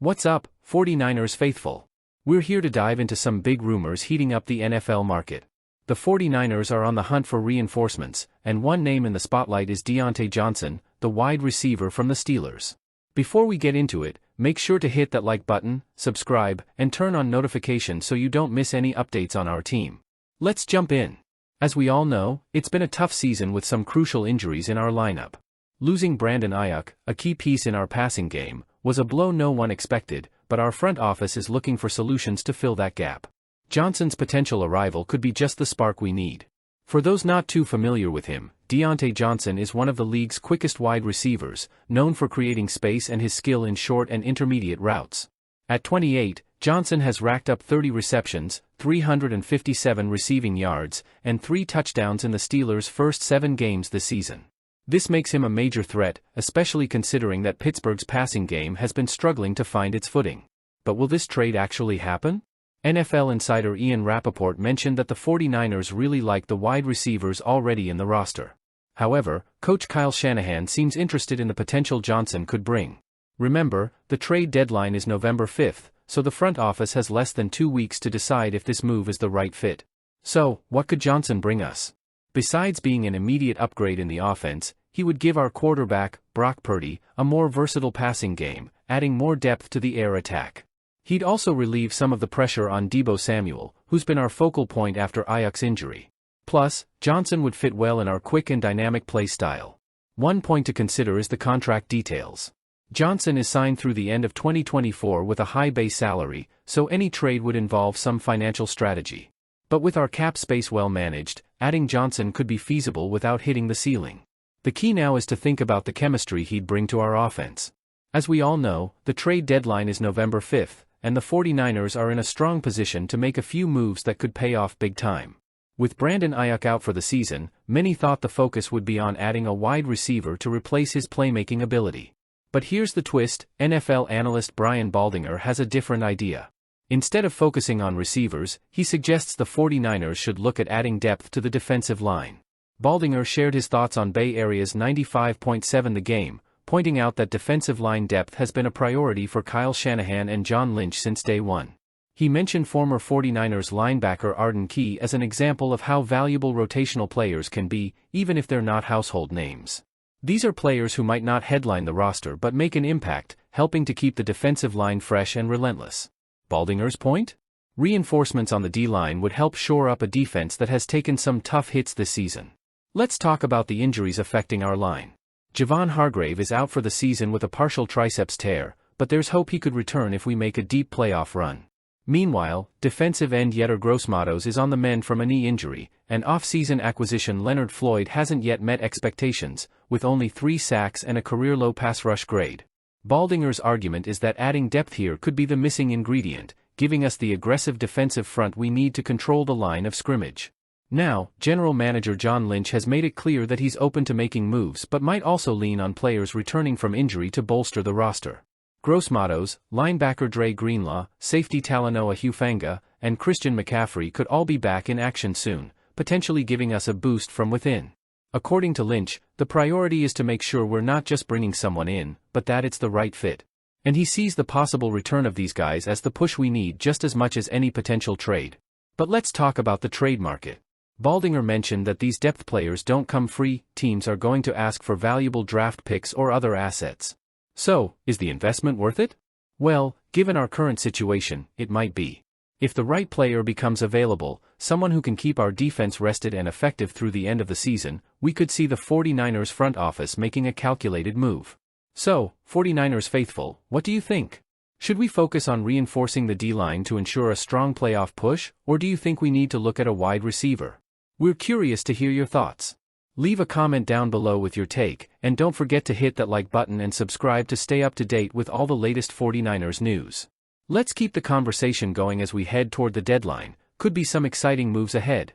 What's up, 49ers faithful? We're here to dive into some big rumors heating up the NFL market. The 49ers are on the hunt for reinforcements, and one name in the spotlight is Diontae Johnson, the wide receiver from the Steelers. Before we get into it, make sure to hit that like button, subscribe, and turn on notifications so you don't miss any updates on our team. Let's jump in. As we all know, it's been a tough season with some crucial injuries in our lineup. Losing Brandon Ayuk, a key piece in our passing game, was a blow no one expected, but our front office is looking for solutions to fill that gap. Johnson's potential arrival could be just the spark we need. For those not too familiar with him, Diontae Johnson is one of the league's quickest wide receivers, known for creating space and his skill in short and intermediate routes. At 28, Johnson has racked up 30 receptions, 357 receiving yards, and 3 touchdowns in the Steelers' first 7 games this season. This makes him a major threat, especially considering that Pittsburgh's passing game has been struggling to find its footing. But will this trade actually happen? NFL insider Ian Rappaport mentioned that the 49ers really like the wide receivers already in the roster. However, coach Kyle Shanahan seems interested in the potential Johnson could bring. Remember, the trade deadline is November 5th, so the front office has less than 2 weeks to decide if this move is the right fit. So, what could Johnson bring us? Besides being an immediate upgrade in the offense, he would give our quarterback, Brock Purdy, a more versatile passing game, adding more depth to the air attack. He'd also relieve some of the pressure on Deebo Samuel, who's been our focal point after Ayuk's injury. Plus, Johnson would fit well in our quick and dynamic play style. One point to consider is the contract details. Johnson is signed through the end of 2024 with a high base salary, so any trade would involve some financial strategy. But with our cap space well managed, adding Johnson could be feasible without hitting the ceiling. The key now is to think about the chemistry he'd bring to our offense. As we all know, the trade deadline is November 5th, and the 49ers are in a strong position to make a few moves that could pay off big time. With Brandon Ayuk out for the season, many thought the focus would be on adding a wide receiver to replace his playmaking ability. But here's the twist: NFL analyst Brian Baldinger has a different idea. Instead of focusing on receivers, he suggests the 49ers should look at adding depth to the defensive line. Baldinger shared his thoughts on Bay Area's 95.7 The Game, pointing out that defensive line depth has been a priority for Kyle Shanahan and John Lynch since day one. He mentioned former 49ers linebacker Arden Key as an example of how valuable rotational players can be, even if they're not household names. These are players who might not headline the roster but make an impact, helping to keep the defensive line fresh and relentless. Baldinger's point? Reinforcements on the D-line would help shore up a defense that has taken some tough hits this season. Let's talk about the injuries affecting our line. Javon Hargrave is out for the season with a partial triceps tear, but there's hope he could return if we make a deep playoff run. Meanwhile, defensive end Yetur Gross-Matos is on the mend from a knee injury, and off-season acquisition Leonard Floyd hasn't yet met expectations, with only 3 sacks and a career-low pass rush grade. Baldinger's argument is that adding depth here could be the missing ingredient, giving us the aggressive defensive front we need to control the line of scrimmage. Now, General Manager John Lynch has made it clear that he's open to making moves but might also lean on players returning from injury to bolster the roster. Gross-Matos, linebacker Dre Greenlaw, safety Talanoa Hufanga, and Christian McCaffrey could all be back in action soon, potentially giving us a boost from within. According to Lynch, the priority is to make sure we're not just bringing someone in, but that it's the right fit. And he sees the possible return of these guys as the push we need just as much as any potential trade. But let's talk about the trade market. Baldinger mentioned that these depth players don't come free, teams are going to ask for valuable draft picks or other assets. So, is the investment worth it? Well, given our current situation, it might be. If the right player becomes available, someone who can keep our defense rested and effective through the end of the season, we could see the 49ers front office making a calculated move. So, 49ers faithful, what do you think? Should we focus on reinforcing the D-line to ensure a strong playoff push, or do you think we need to look at a wide receiver? We're curious to hear your thoughts. Leave a comment down below with your take, and don't forget to hit that like button and subscribe to stay up to date with all the latest 49ers news. Let's keep the conversation going as we head toward the deadline. Could be some exciting moves ahead.